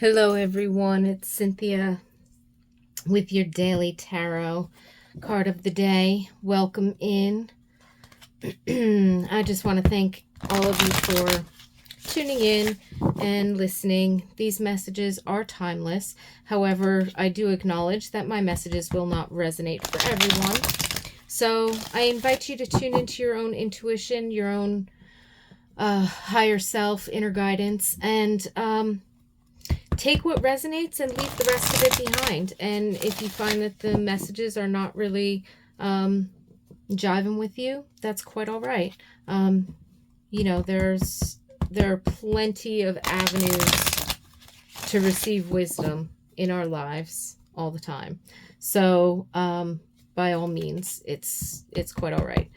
Hello, everyone. It's Cynthia with your daily tarot card of the day. Welcome in. I just want to thank all of you for tuning in and listening. These messages are timeless. However, I do acknowledge that my messages will not resonate for everyone. So I invite you to tune into your own intuition, your own higher self, inner guidance, and take what resonates and leave the rest of it behind. And if you find that the messages are not really jiving with you, that's quite all right. There are plenty of avenues to receive wisdom in our lives all the time. So by all means, it's quite all right.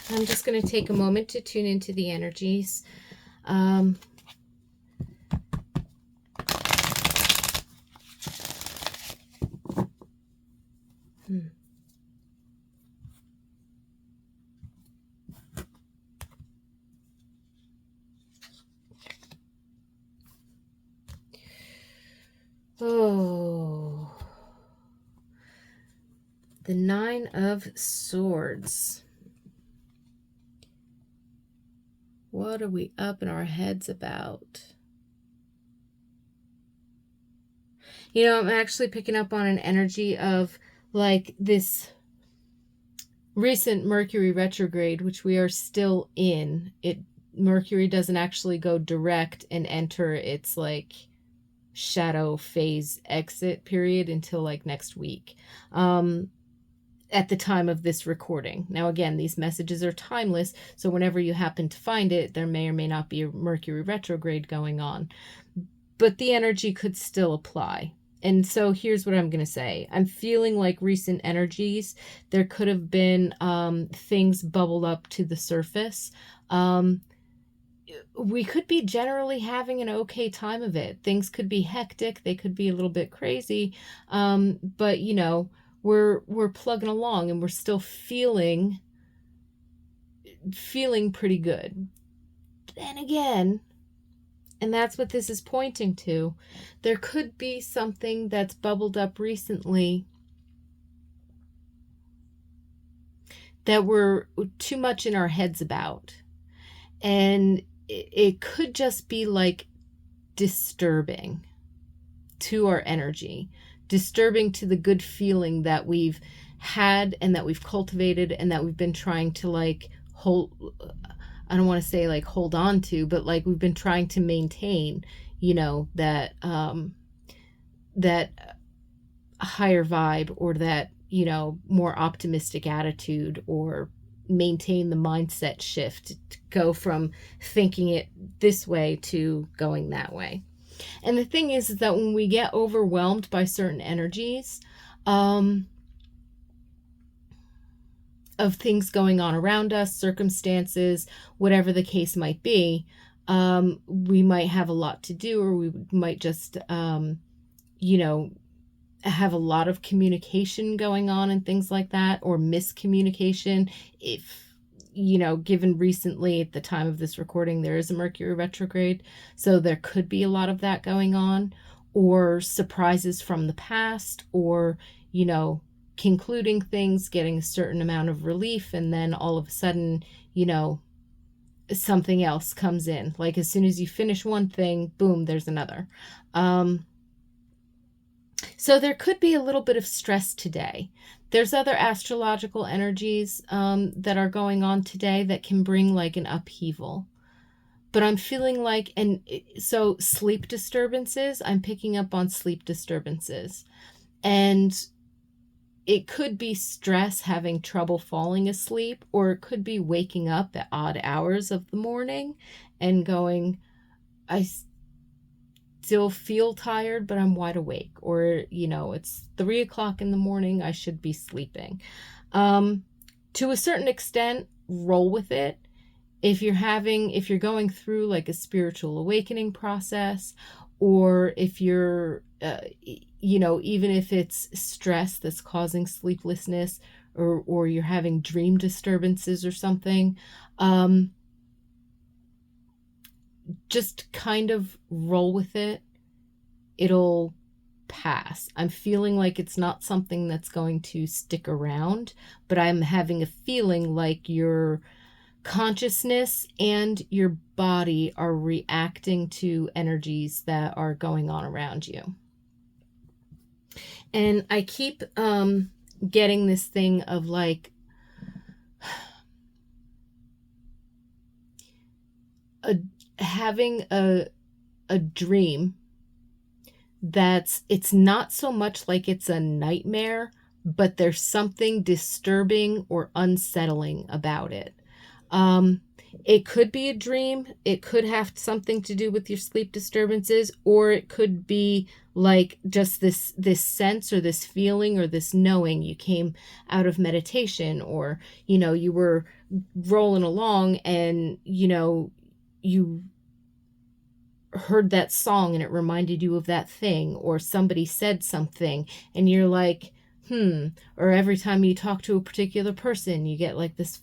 I'm just going to take a moment to tune into the energies. Oh, the Nine of Swords. What are we up in our heads about? You know, I'm actually picking up on an energy of like this recent Mercury retrograde, which we are still in. Mercury doesn't actually go direct and enter its like shadow phase exit period until like next week. At the time of this recording. Now, again, these messages are timeless, so whenever you happen to find it, there may or may not be a Mercury retrograde going on, but the energy could still apply. And so here's what I'm going to say. I'm feeling like recent energies, there could have been things bubbled up to the surface. We could be generally having an okay time of it. Things could be hectic. They could be a little bit crazy. But, you know, we're plugging along and we're still feeling pretty good. Then again, and that's what this is pointing to, there could be something that's bubbled up recently that we're too much in our heads about. And it could just be like disturbing to our energy, disturbing to the good feeling that we've had and that we've cultivated and that we've been trying to like hold. I don't want to say like hold on to, but like we've been trying to maintain, you know, that that higher vibe, or that, you know, more optimistic attitude, or maintain the mindset shift to go from thinking it this way to going that way. And the thing is that when we get overwhelmed by certain energies of things going on around us, circumstances, whatever the case might be, we might have a lot to do, or we might just, you know, have a lot of communication going on and things like that, or miscommunication. If, you know, given recently at the time of this recording, there is a Mercury retrograde, so there could be a lot of that going on, or surprises from the past, or, you know, concluding things, getting a certain amount of relief, and then all of a sudden, you know, something else comes in. Like as soon as you finish one thing, boom, there's another. So there could be a little bit of stress today. There's other astrological energies that are going on today that can bring like an upheaval. But I'm feeling like, and so sleep disturbances, I'm picking up on sleep disturbances. And it could be stress, having trouble falling asleep, or it could be waking up at odd hours of the morning and going, I still feel tired, but I'm wide awake. Or, you know, it's 3 o'clock in the morning, I should be sleeping. To a certain extent, roll with it. If you're going through like a spiritual awakening process, or if you're, you know, even if it's stress that's causing sleeplessness, or you're having dream disturbances or something, just kind of roll with it. It'll pass. I'm feeling like it's not something that's going to stick around, but I'm having a feeling like your consciousness and your body are reacting to energies that are going on around you. And I keep getting this thing of like having a dream it's not so much like it's a nightmare, but there's something disturbing or unsettling about it. It could be a dream. It could have something to do with your sleep disturbances, or it could be like just this sense or this feeling or this knowing. You came out of meditation, or, you were rolling along and, you heard that song and it reminded you of that thing, or somebody said something and you're like, or every time you talk to a particular person, you get like this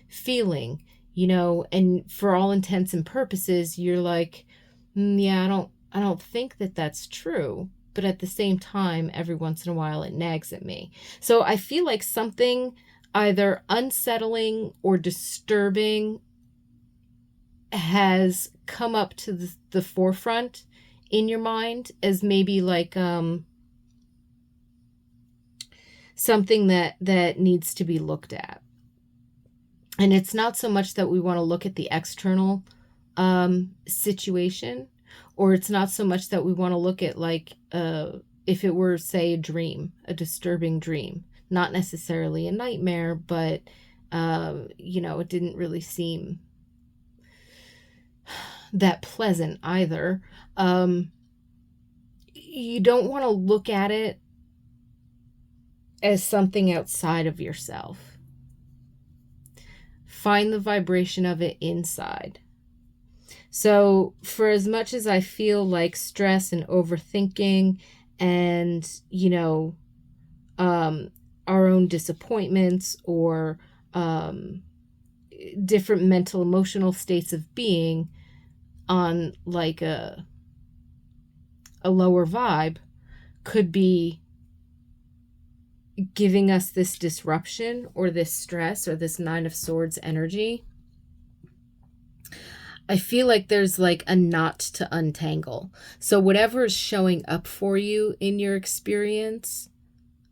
feeling, and for all intents and purposes, you're like, yeah, I don't think that that's true. But at the same time, every once in a while it nags at me. So I feel like something either unsettling or disturbing has come up to the forefront in your mind as maybe like something that needs to be looked at. And it's not so much that we want to look at the external situation, or it's not so much that we want to look at like if it were, say, a disturbing dream, not necessarily a nightmare, but it didn't really seem that pleasant either. You don't want to look at it as something outside of yourself. Find the vibration of it inside. So for as much as I feel like stress and overthinking and, our own disappointments or different mental, emotional states of being on like a lower vibe could be giving us this disruption or this stress or this 9 of Swords energy, I feel like there's like a knot to untangle. So whatever is showing up for you in your experience,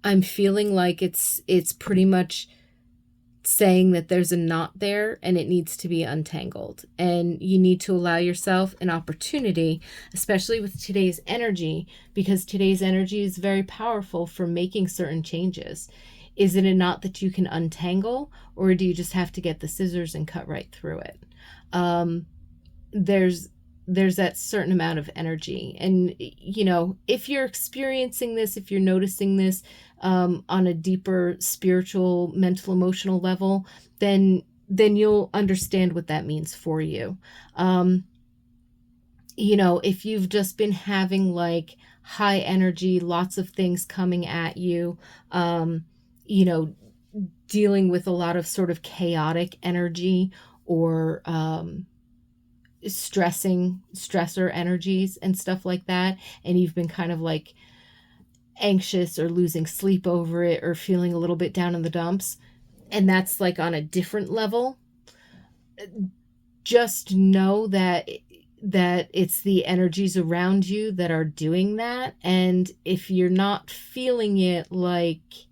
I'm feeling like it's pretty much saying that there's a knot there and it needs to be untangled. And you need to allow yourself an opportunity, especially with today's energy, because today's energy is very powerful for making certain changes. Is it a knot that you can untangle, or do you just have to get the scissors and cut right through it? There's that certain amount of energy. And, if you're experiencing this, if you're noticing this on a deeper spiritual, mental, emotional level, then you'll understand what that means for you. If you've just been having like high energy, lots of things coming at you, dealing with a lot of sort of chaotic energy or stressor energies and stuff like that, and you've been kind of like anxious or losing sleep over it or feeling a little bit down in the dumps, and that's like on a different level, just know that it's the energies around you that are doing that. And if you're not feeling it, like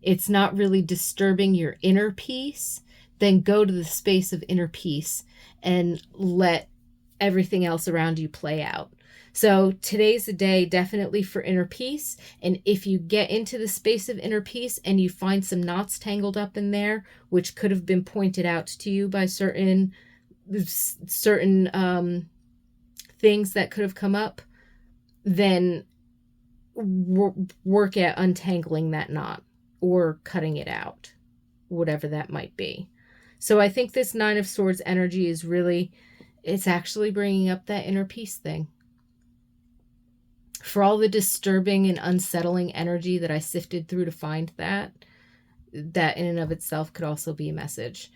it's not really disturbing your inner peace, then go to the space of inner peace and let everything else around you play out. So today's a day definitely for inner peace. And if you get into the space of inner peace and you find some knots tangled up in there, which could have been pointed out to you by certain things that could have come up, then work at untangling that knot or cutting it out, whatever that might be. So I think this 9 of Swords energy is really, it's actually bringing up that inner peace thing. For all the disturbing and unsettling energy that I sifted through to find that in and of itself could also be a message.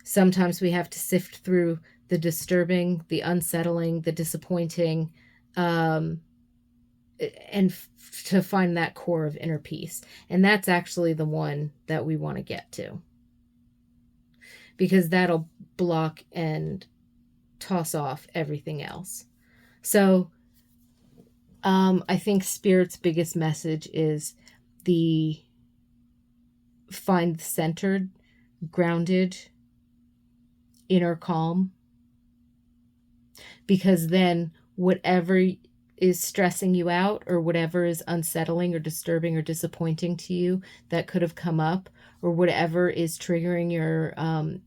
Sometimes we have to sift through the disturbing, the unsettling, the disappointing, um, and to find that core of inner peace. And that's actually the one that we want to get to, because that'll block and toss off everything else. So I think Spirit's biggest message is the find centered, grounded, inner calm, because then whatever is stressing you out, or whatever is unsettling or disturbing or disappointing to you that could have come up, or whatever is triggering your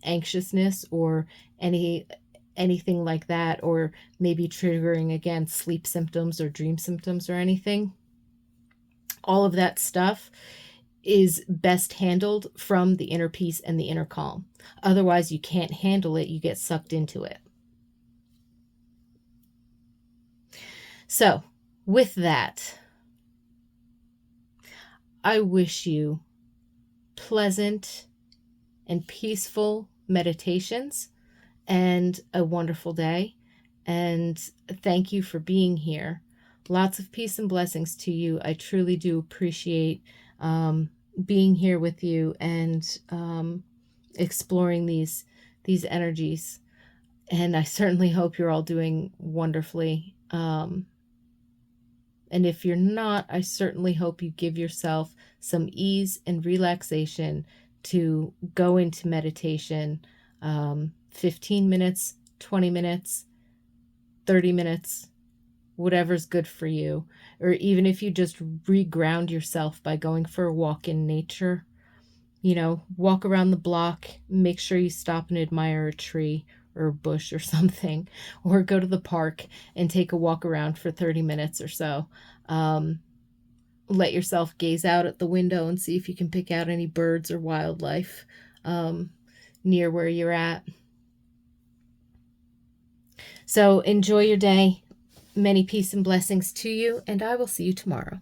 anxiousness, or anything like that, or maybe triggering again sleep symptoms or dream symptoms or anything, all of that stuff is best handled from the inner peace and the inner calm. Otherwise, you can't handle it. You get sucked into it. So, with that, I wish you pleasant and peaceful meditations and a wonderful day. And thank you for being here. Lots of peace and blessings to you. I truly do appreciate being here with you and exploring these energies. And I certainly hope you're all doing wonderfully. And if you're not, I certainly hope you give yourself some ease and relaxation to go into meditation. 15 minutes, 20 minutes, 30 minutes, whatever's good for you. Or even if you just reground yourself by going for a walk in nature, walk around the block, make sure you stop and admire a tree or a bush or something, or go to the park and take a walk around for 30 minutes or so. Let yourself gaze out at the window and see if you can pick out any birds or wildlife near where you're at. So enjoy your day. Many peace and blessings to you, and I will see you tomorrow.